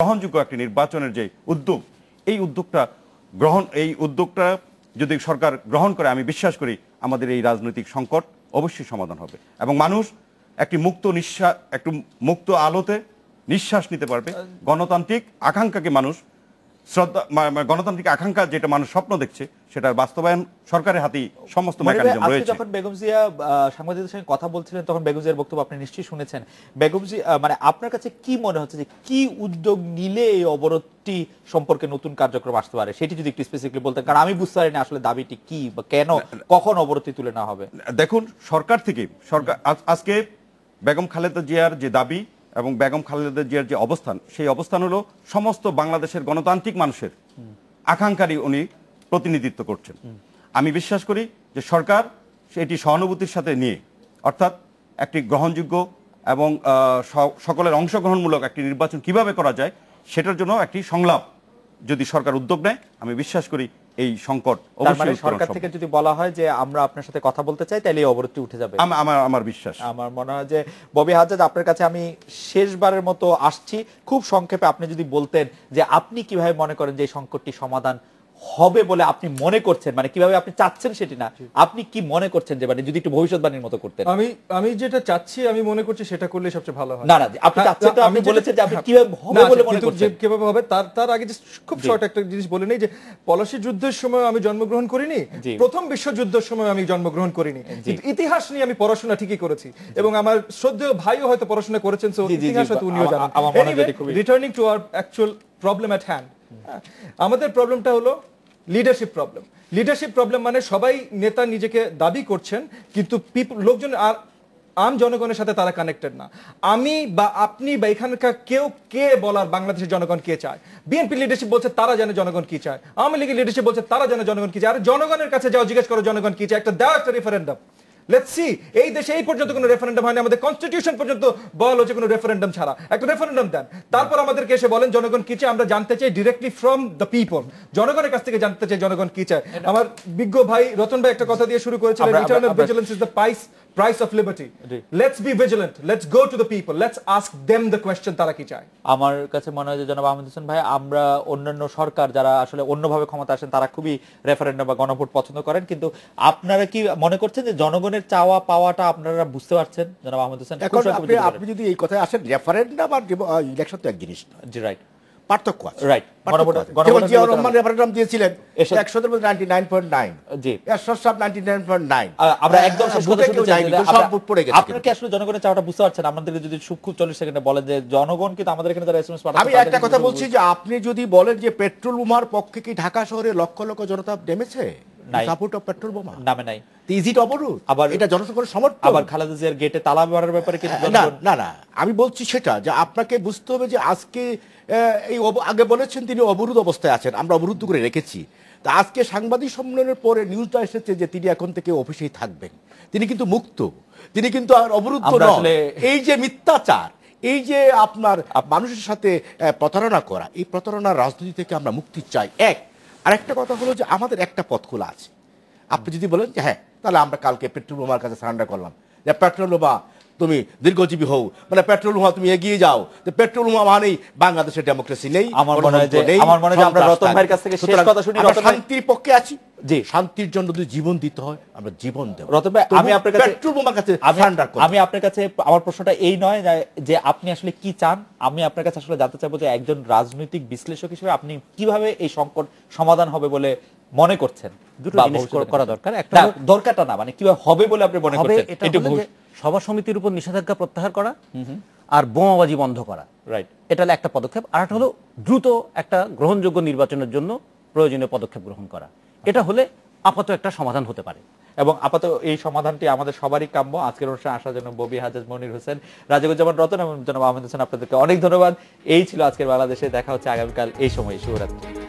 গ্রহণযোগ্য একটি নির্বাচনের যে উদ্যোগ, এই উদ্যোগটা যদি সরকার গ্রহণ করে, আমি বিশ্বাস করি আমাদের এই রাজনৈতিক সংকট অবশ্যই সমাধান হবে এবং মানুষ একটি মুক্ত আলোতে নিঃশ্বাস নিতে পারবে। গণতান্ত্রিক আকাঙ্ক্ষাকে মানুষ গণতান্ত্রিক আকাঙ্ক্ষা যেটা মানুষ স্বপ্ন দেখছে সেটার বাস্তবায়ন সরকারের হাতেই সমস্ত মেকানিজম রয়েছে। যখন বেগম জিয়া সাংবাদিকদের সঙ্গে কথা বলছিলেন তখন বেগম জিয়ার বক্তব্য আপনি নিশ্চয়ই শুনেছেন। বেগম জিয়া মানে আপনার কাছে কি মনে হচ্ছে যে কি উদ্যোগ নিলে এই অবরোধটি সম্পর্কে নতুন কার্যক্রম আসতে পারে, সেটি যদি একটু স্পেসিফিকলি বলতেন, কারণ আমি বুঝতে পারিনি আসলে দাবিটি কি বা কেন কখন অবরোধটি তুলে নেওয়া হবে। দেখুন, সরকার আজকে বেগম খালেদা জিয়ার যে দাবি এবং বেগম খালেদা জিয়ার যে অবস্থান, সেই অবস্থান হলো সমস্ত বাংলাদেশের গণতান্ত্রিক মানুষের আকাঙ্ক্ষারই উনি প্রতিনিধিত্ব করছেন। আমি বিশ্বাস করি যে সরকার সেটি সহানুভূতির সাথে নিয়ে, অর্থাৎ একটি গ্রহণযোগ্য এবং সকলের অংশগ্রহণমূলক একটি নির্বাচন কিভাবে করা যায় সেটার জন্য একটি সংলাপ যদি সরকার উদ্যোগ নেয়, আমি বিশ্বাস করি এই সংকট অবশ্যই সরকার থেকে যদি বলা হয় যে আমরা আপনার সাথে কথা বলতে চাই, তাহলে এই অবরোধটি উঠে যাবে। আমার বিশ্বাস। আমার মনে হয় যে ববি হাজ্জাজ, আপনার কাছে আমি শেষবারের মতো আসছি, খুব সংক্ষেপে আপনি যদি বলতেন যে আপনি কিভাবে মনে করেন যে এই সংকটটি সমাধান হবে বলে আপনি মনে করছেন, মানে কিভাবে আপনি চাচ্ছেন সেটি না, আপনি কি মনে করছেন যে, মানে যদি একটু ভবিষ্যৎবাণীর মতো করতেন। আমি যেটা চাচ্ছি, আমি মনে করছি সেটা করলে সবচেয়ে ভালো হয়। না আপনি চাচ্ছেন তো, আপনি বলেছেন যে আপনি কিভাবে হবে বলে মনে করছেন। কিভাবে হবে তার আগে খুব শর্ট একটা জিনিস বলে নেই যে পলাশী যুদ্ধের সময় আমি জন্মগ্রহণ করিনি, প্রথম বিশ্বযুদ্ধের সময় আমি জন্মগ্রহণ করিনি, কিন্তু ইতিহাস নিয়ে আমি পড়াশোনা ঠিকই করেছি এবং আমার শ্রদ্ধেয় ভাইও হয়তো পড়াশোনা করেছেন, সো ইতিহাস হয়তো উনিও জানেন। Returning to our actual problem at hand, আমাদের প্রবলেমটা হলো লিডারশিপ প্রবলেম। মানে সবাই নেতা নিজেকে দাবি করছেন, কিন্তু লোকজন আর আম জনগণের সাথে তারা কানেক্টেড না। আমি বা আপনি বা এখানকার কে বলার বাংলাদেশের জনগণ কে চায়? বিএনপি লিডারশিপ বলছে তারা জানে জনগণ কি চায়, আওয়ামী লীগের লিডারশিপ বলছে তারা জানে জনগণ কি চায়। আর জনগণের কাছে যাও, জিজ্ঞেস করো জনগণ কি চায়, একটা রেফারেন্ডাম। লেটস সি, এই দেশে এই পর্যন্ত কোনো রেফারেন্ডাম হয়নি, আমাদের কনস্টিটিউশন পর্যন্ত বল হচ্ছে কোনো রেফারেন্ডাম ছাড়া। একটা রেফারেন্ডাম দেন, তারপর আমাদেরকে এসে বলেন জনগণ কি চায়। আমরা জানতে চাই ডিরেক্টলি ফ্রম দ্য পিপল, জনগণের কাছ থেকে জানতে চাই জনগণ কি চায়। আমার বিজ্ঞ ভাই রতন ভাই একটা কথা দিয়ে শুরু করেছিলেন, return of vigilance is the price of liberty. Let's be vigilant, let's go to the people, let's ask them the question, তারা কি চায়। আমার কাছে মনে হয় যে জনাব আহমেদ হোসেন ভাই, আমরা অন্যান্য সরকার যারা আসলে অন্যভাবে ক্ষমতা আসেন তারা খুবই রেফারেন্ডাম বা গণভোট পছন্দ করেন, কিন্তু আপনারা কি মনে করছেন যে জনগণের চাওয়া পাওয়াটা আপনারা বুঝতে পারছেন জনাব আহমেদ হোসেন? আপনি যদি এই কথায় আসেন, রেফারেন্ডাম আর ইলেকশন তো এক জিনিস না। জি, রাইট, পার্থক্য আছে। রাইট, জিয়াউর রহমান রেফারেন্ডাম দিয়েছিলেন 100 মধ্যে 99.9, জি, এরশাদ সাহেব 99.9। আমরা একদম সব ভোট পড়ে গেছে। আপনারা কি আসলে জনগণের চাওয়াটা বুঝতে পারছেন? আমাদেরকে যদি খুব 40 সেকেন্ডে বলেন যে জনগণ কিন্তু আমাদের এখানে যারা এসএমএস পাঠাচ্ছে, আমি একটা কথা বলছি যে আপনি যদি বলেন যে পেট্রোল বোমার পক্ষে কি ঢাকা শহরে লক্ষ লক্ষ জনতা নেমেছে, সাপোর্ট অফ পেট্রোল বোমা নামে নাই, ইজিট অবরোধ, আবার এটা জনগণের সমর্থন। আবার খালেদা জিয়ার গেটে তালা মারার ব্যাপারে কিন্তু না, আমি বলছি সেটা যে আপনাকে বুঝতে হবে যে আজকে এই আগে বলেছেন তিনি অবরোধ অবস্থায় আছেন, আমরা অবরুদ্ধ করে রেখেছি। তা আজকে সাংবাদিক সম্মেলনের পরে নিউজটা এসেছে যে তিনি এখন থেকে অফিসেই থাকবেন, তিনি কিন্তু মুক্ত, তিনি কিন্তু আর অবরুদ্ধ নন। এই যে মিথ্যাচার, এই যে আপনার মানুষের সাথে প্রতারণা করা, এই প্রতারণার রাজনীতি থেকে আমরা মুক্তি চাই। আরেকটা কথা হলো যে আমাদের একটা পথ খোলা আছে। আপনি যদি বলেন যে হ্যাঁ, তাহলে আমরা কালকে পেট্রোল বোমার কাছে সারেন্ডার করলাম, যে পেট্রোল বোমা তুমি দীর্ঘজীবী হও, মানে পেট্রোল বোমা তুমি এগিয়ে যাও, পেট্রোল বোমা মানেই বাংলাদেশের ডেমোক্রেসি নেই। আমার মনে হয় যে আমরা রতন ভাইয়ের কাছ থেকে শেষ কথা শুনি, রতন ভাই শান্তির পক্ষে আছি, যে শান্তির জন্য যদি জীবন দিতে হয় আমরা জীবন দেব। রতন ভাই, আমি আপনার কাছে পেট্রোল বোমার কাছে সারেন্ডার করব। আমি আপনার কাছে আমার প্রশ্নটা এই নয় যে আপনি আসলে কি চান, আমি আপনার কাছে আসলে জানতে চাইবো যে একজন রাজনৈতিক বিশ্লেষক হিসেবে আপনি কিভাবে এই সংকট সমাধান হবে বলে মনে করছেন। দুটো জিনিস করা দরকার, একটা দরকারটা না, মানে কিভাবে হবে বলে আপনি মনে করছেন। এটা সভা সমিতির উপর নিষেধাজ্ঞা প্রত্যাহার করা আর বোমাবাজি বন্ধ করা, রাইট, এটা হলো একটা পদক্ষেপ। আর একটা হলো দ্রুত একটা গ্রহণযোগ্য নির্বাচনের জন্য প্রয়োজনীয় পদক্ষেপ গ্রহণ করা। এটা হলে আপাতত একটা সমাধান হতে পারে এবং আপাতত এই সমাধানটি আমাদের সবারই কাম্য। আজকের অনুষ্ঠানে আসার জন্য ববি হাজ্জাজ, মনির হোসেন, রাজিকুজ্জামান রতন এবং জনাব আহমেদ হোসেন, আপনাদেরকে অনেক ধন্যবাদ। এই ছিল আজকের বাংলাদেশে। দেখা হচ্ছে আগামীকাল এই সময়। শুভরাত্রি।